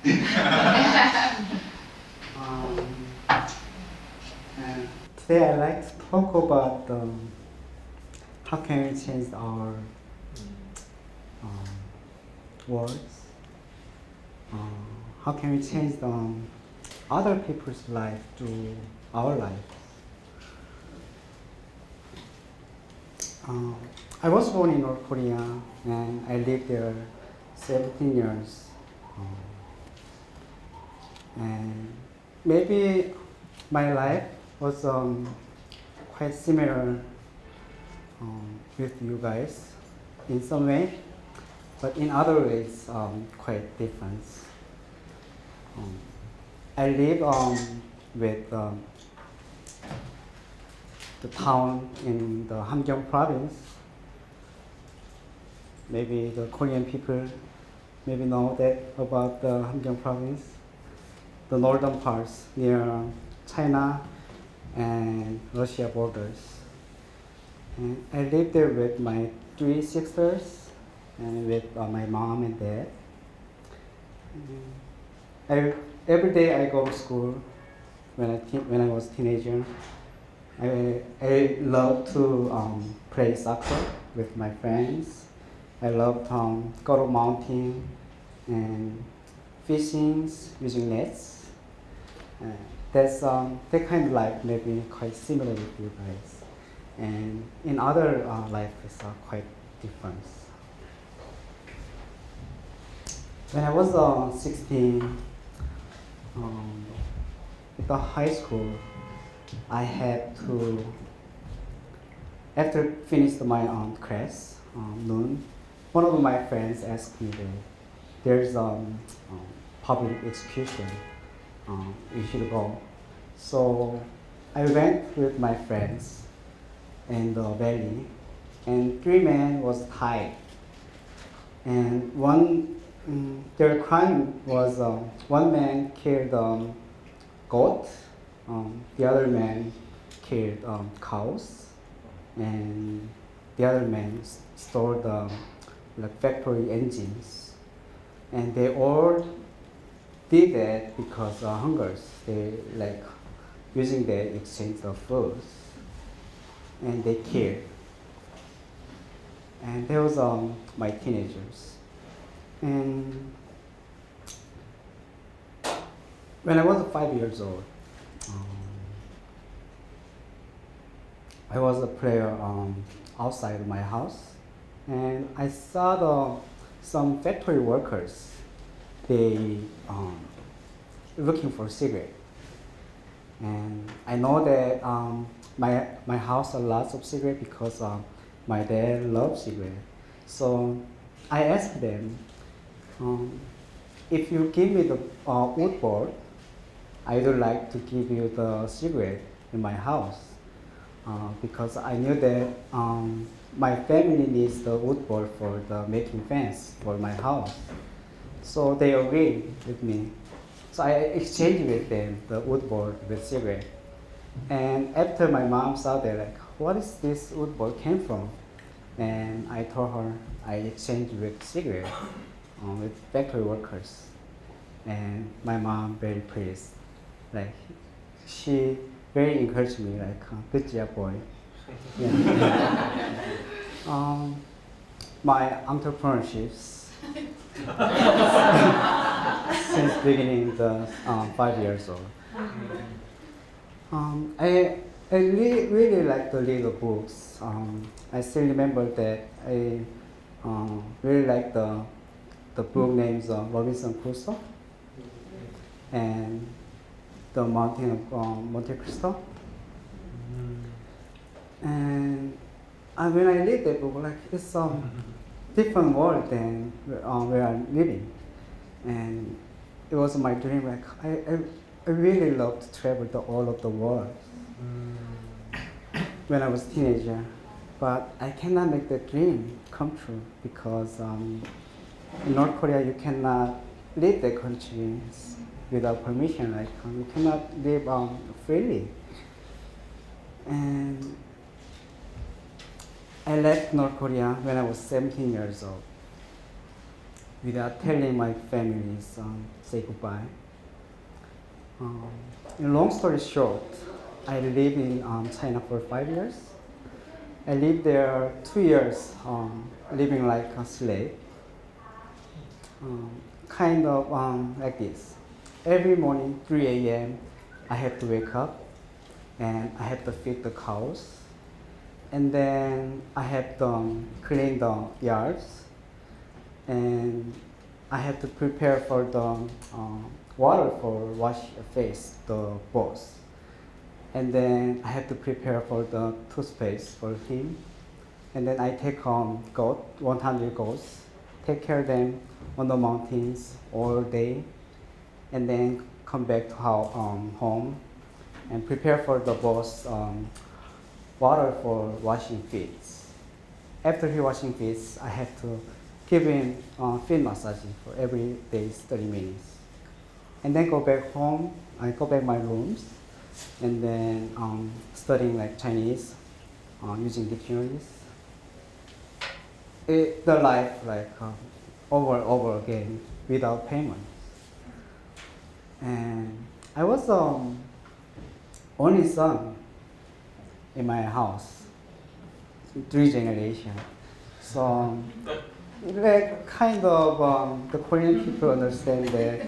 um, and today I'd like to talk about how can we change our words. How can we change other people's life to our life. I was born in North Korea and I lived there 17 years. And maybe my life was quite similar with you guys in some way, but in other ways quite different. I live with the town in the Hamgyong province. Maybe the Korean people maybe know that about the Hamgyong province, the northern parts near China and Russia borders. And I lived there with my 3 sisters and with my mom and dad. Every day I go to school when I was a teenager. I love to play soccer with my friends. I love go to mountain and fishing using nets. That's that kind of life maybe quite similar with you guys. And in other life is quite different. When I was 16, at the high school, I had to, after finished my class, noon, one of my friends asked me that there's public execution, you should go. So I went with my friends in the valley, and 3 men was tied. And their crime was one man killed goat, the other man killed cows, and the other man stole the factory engines. And they all did that because hungers. They using the exchange of foods, and they killed. And there was my teenagers. And when I was 5 years old, I was a player outside my house, and I saw some factory workers. They looking for cigarette, and I know that my house has lots of cigarette because my dad loves cigarette. So I asked them, if you give me the wood board, I would like to give you the cigarette in my house, because I knew that my family needs the wood board for the making fence for my house. So they agreed with me. So I exchanged with them the wood board with cigarette. And after my mom saw that, what is this wood board came from? And I told her I exchanged with cigarette with factory workers. And my mom very pleased. She very encouraged me, good job, boy. Yeah. My entrepreneurships since beginning the 5 years old. I really like to read the books. I still remember that I really like the book names Robinson Crusoe and the Mountain of Monte Cristo. And when I read that book, it's a different world than where I'm living. And it was my dream. I really love to travel to all of the world when I was a teenager. But I cannot make that dream come true because in North Korea you cannot leave the country without permission. You cannot live freely. And I left North Korea when I was 17 years old. without telling my family say goodbye. In long story short, I lived in China for 5 years. I lived there 2 years, living like a slave, kind of like this. Every morning, 3 a.m., I had to wake up and I had to feed the cows. And then I had to clean the yards. And I had to prepare for the water for wash face, the boss. And then I had to prepare for the toothpaste for him. And then I take goat, 100 goats, take care of them on the mountains all day, and then come back to home and prepare for the boss water for washing feet. After he washing feet, I have to give him feet massage for every day 30 minutes. And then go back home, I go back my rooms, and then studying like Chinese, using dictionaries. The life like over and over again without payment. And I was only son in my house, 3 generations. So like kind of the Korean people understand that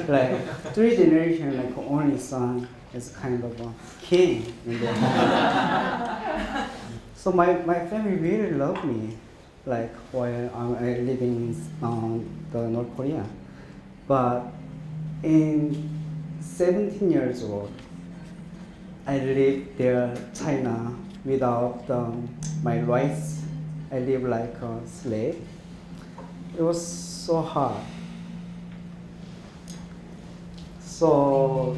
like 3 generations like only son is kind of a king in their home. So my family really loved me, like while I'm living in the North Korea. But in 17 years old, I lived there, China, without my rights. I lived like a slave. It was so hard. So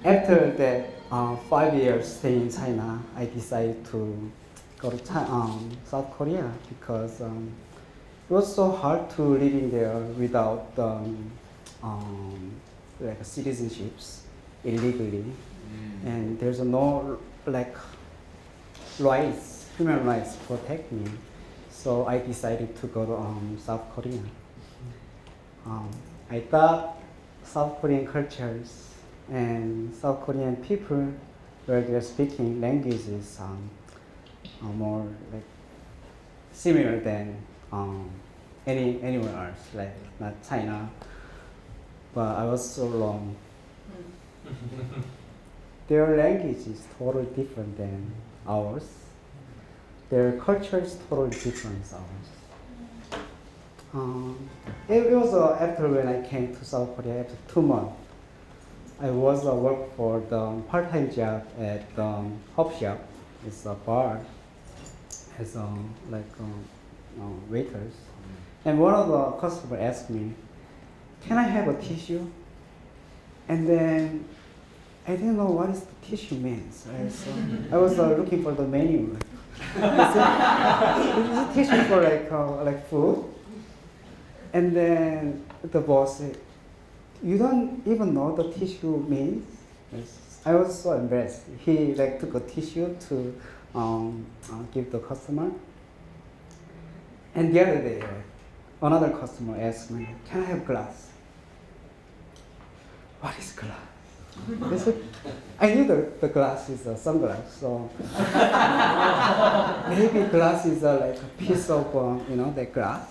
after that 5 years staying in China, I decided to go to South Korea because it was so hard to living there without like citizenships illegally, and there's no like rights, human rights protect me. So I decided to go to South Korea. I thought South Korean cultures and South Korean people, where they're speaking languages, are more like similar than anywhere else, like not China. But I was so wrong. Their language is totally different than ours. Their culture is totally different than ours. It was after when I came to South Korea after 2 months. I was work for the part-time job at the hop shop. It's a bar as waiters. And one of the customers asked me, "Can I have a tissue?" And then I didn't know what is the tissue means. Right? So I was looking for the menu. I said, "Is it tissue for like food?" And then the boss said, "You don't even know the tissue means?" I was so embarrassed. He like took a tissue to give the customer. And the other day, another customer asked me, "Can I have glass?" What is glass? I said, I knew the glass is a sunglass, so maybe glass is like a piece of the glass.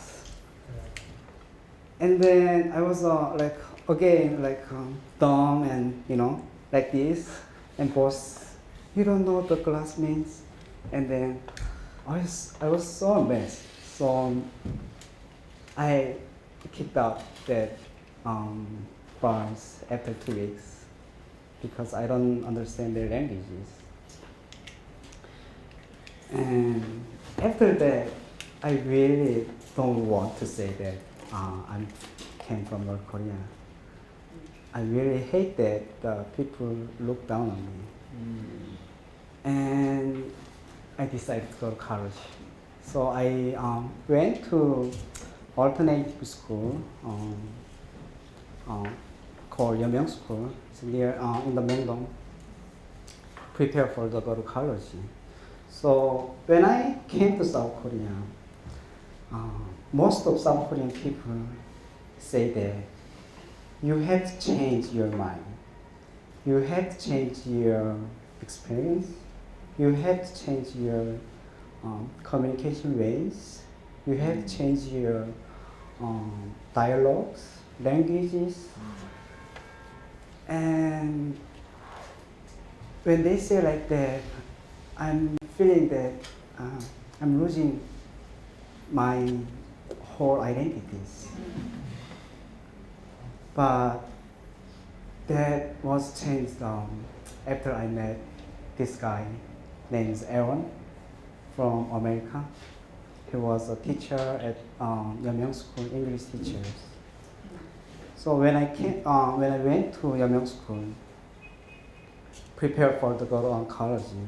And then I was again dumb and like this, and boss, "You don't know what the glass means?" And then I was so embarrassed. So I kicked out that bars after 2 weeks because I don't understand their languages. And after that, I really don't want to say that I came from North Korea. I really hate that people look down on me. And I decided to go to college. So I went to alternative school called Yeomyeong School. It's near in the Myeongdong. Prepare for the go to college. So when I came to South Korea, most of South Korean people say that you have to change your mind. You have to change your experience. You have to change your communication ways. You have to change your dialogues, languages. And when they say like that, I'm feeling that I'm losing my whole identities. But that was changed after I met this guy named Aaron from America. He was a teacher at Yeomyung School, English teachers. So when I went to Yeomyung School, prepared for the go to oncology,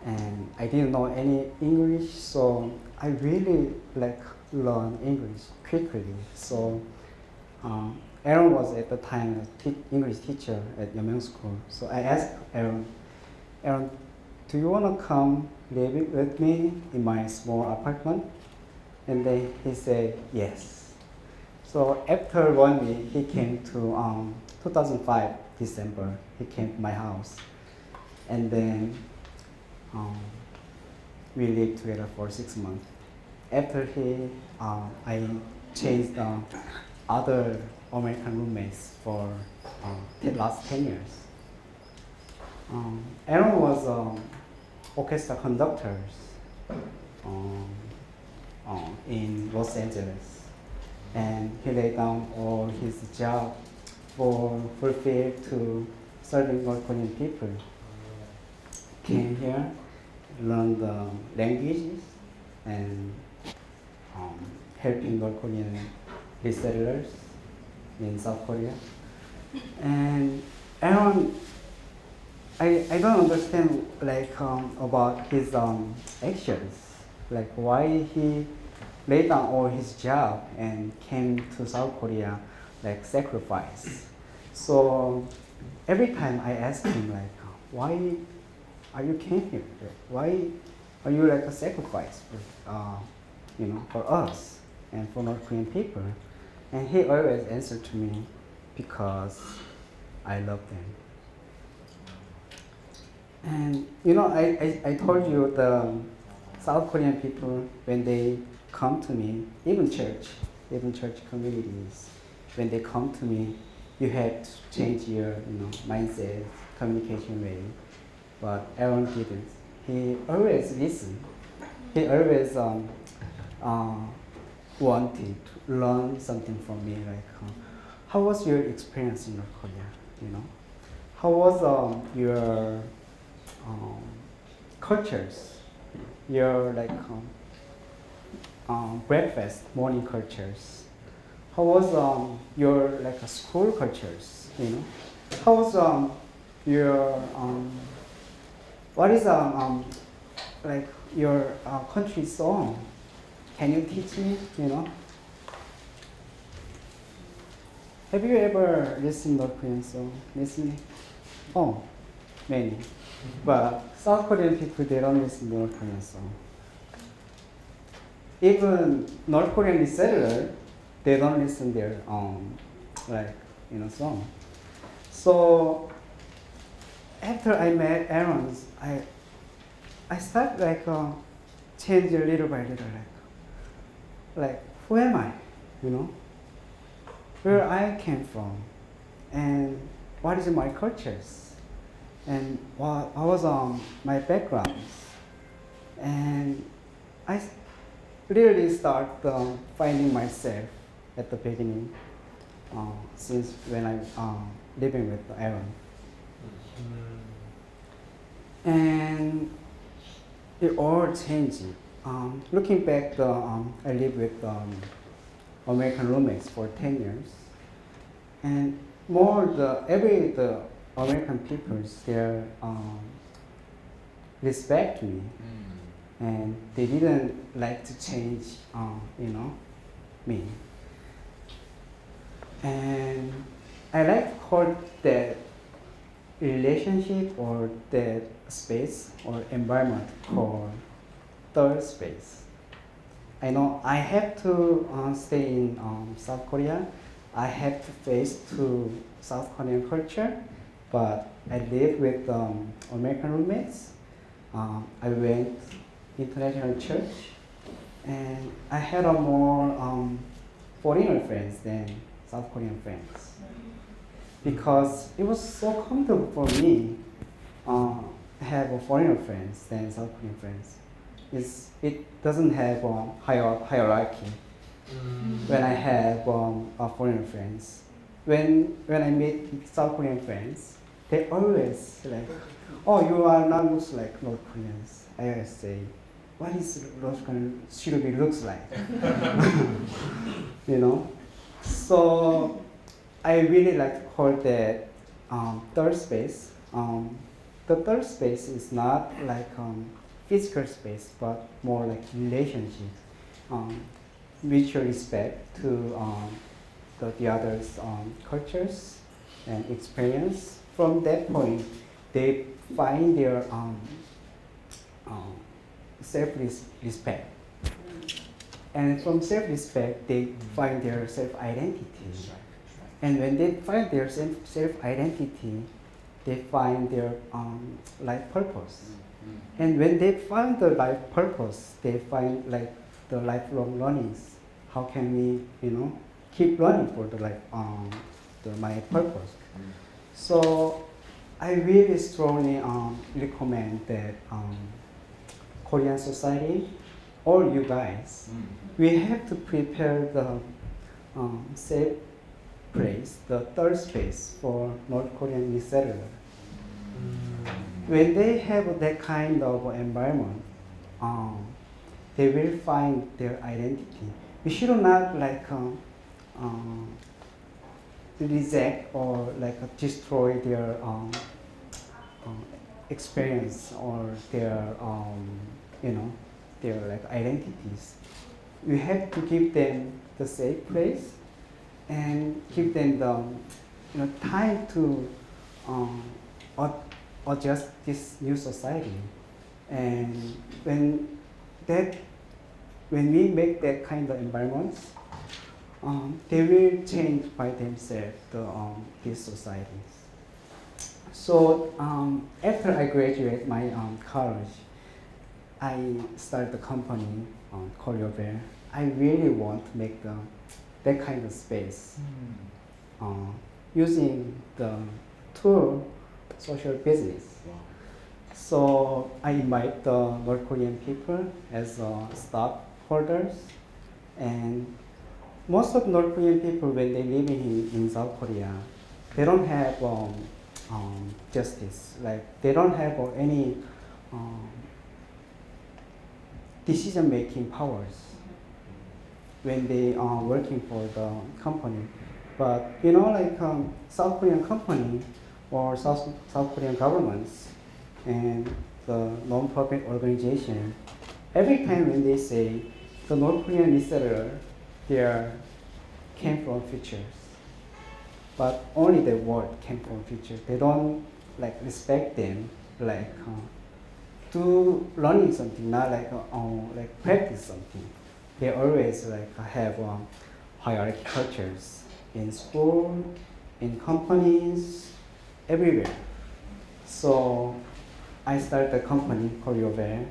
and I didn't know any English, so I really learn English quickly. So Aaron was at the time an English teacher at Yeomyung School. So I asked Aaron, do you want to come live with me in my small apartment? And then he said yes. So after 1 week, he came to 2005 December. He came to my house, and then we lived together for 6 months. After I changed other American roommates for the last 10 years. Aaron was orchestra conductor in Los Angeles, and he laid down all his job for fulfill to serving North Korean people. Came here, learned the languages, and helping North Korean resettlers in South Korea. And Aaron, I don't understand about his actions, why he laid down all his job and came to South Korea sacrifice. So every time I ask him why are you came here? Why are you a sacrifice for us and for North Korean people? And he always answered to me, because I love them. And I told you the South Korean people, when they come to me, even church communities, when they come to me, you have to change your mindset, communication way. But Aaron didn't. He always listened. He always wanted to learn something from me, how was your experience in North Korea? How was your cultures, your breakfast, morning cultures? How was your school cultures? How was your what is your country song? Can you teach me? Have you ever listened to North Korean song? Listening? Oh, many. But South Korean people, they don't listen to North Korean song. Even North Korean resettler, they don't listen their song. So after I met Aaron, I start change little by little, who am I? Where I came from, and what is my cultures, and what was my background, and I really start finding myself at the beginning, since when I'm living with Aaron, and it all changed. Looking back, I lived with American roommates for 10 years, and the American peoples, they respect me, and they didn't like to change, me. And I like to call that relationship or that space or environment called third space. I know I have to stay in South Korea. I have to face to South Korean culture, but I live with American roommates. I went international church, and I had a more foreigner friends than South Korean friends because it was so comfortable for me have a foreigner friends than South Korean friends. It doesn't have a hierarchy when I have a foreign friends. When I meet South Korean friends, they always like, oh, you are not looks like North Koreans. I always say, what is North Korean should be looks like? You know? So I really like to call that third space. The third space is not like physical space, but more like relationship, mutual respect to the others' cultures and experience. From that point, they find their self-respect. And from self-respect, they find their self-identity. And when they find their self-identity, they find their life purpose. And when they find the life purpose, they find like the lifelong learnings. How can we, keep learning for the life, my purpose? So I really strongly recommend that Korean society, all you guys, we have to prepare the safe place, the third space for North Korean resettler. When they have that kind of environment, they will find their identity. We should not reject or destroy their experience or their their identities. We have to give them the safe place and give them the time to adjust this new society. And when we make that kind of environments, they will change by themselves these societies. So after I graduate my college, I started the company called Your Bear. I really want to make that kind of space using the tool social business. So I invite the North Korean people as stockholders, and most of North Korean people, when they live in South Korea, they don't have justice. Like they don't have any decision-making powers when they are working for the company. But South Korean company or South Korean governments and the non-profit organization, every time when they say the North Korean resettler, they came from futures, but only the word came from futures. They don't respect them, do learning something, not practice something. They always have hierarchy cultures in school, in companies, everywhere. So I started a company called Yovel.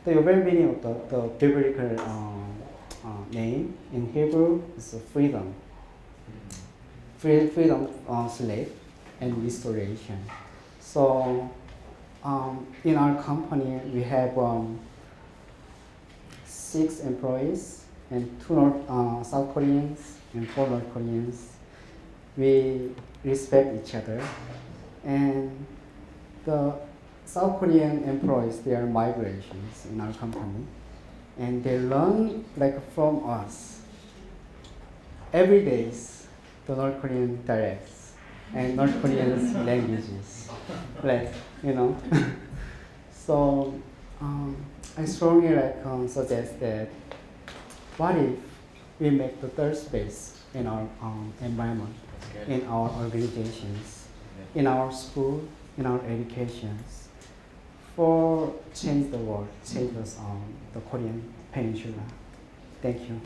The Yovel meaning of the biblical name in Hebrew is freedom. Freedom, slave, and restoration. So in our company we have 6 employees and 2 South Koreans and 4 North Koreans. We respect each other, and the South Korean employees, they are migrations in our company, and they learn from us every day the North Korean dialects and North Korean languages, So I strongly suggest that what if we make the third space in our environment, in our organizations, in our school, in our educations, for change the world, change the Korean Peninsula. Thank you.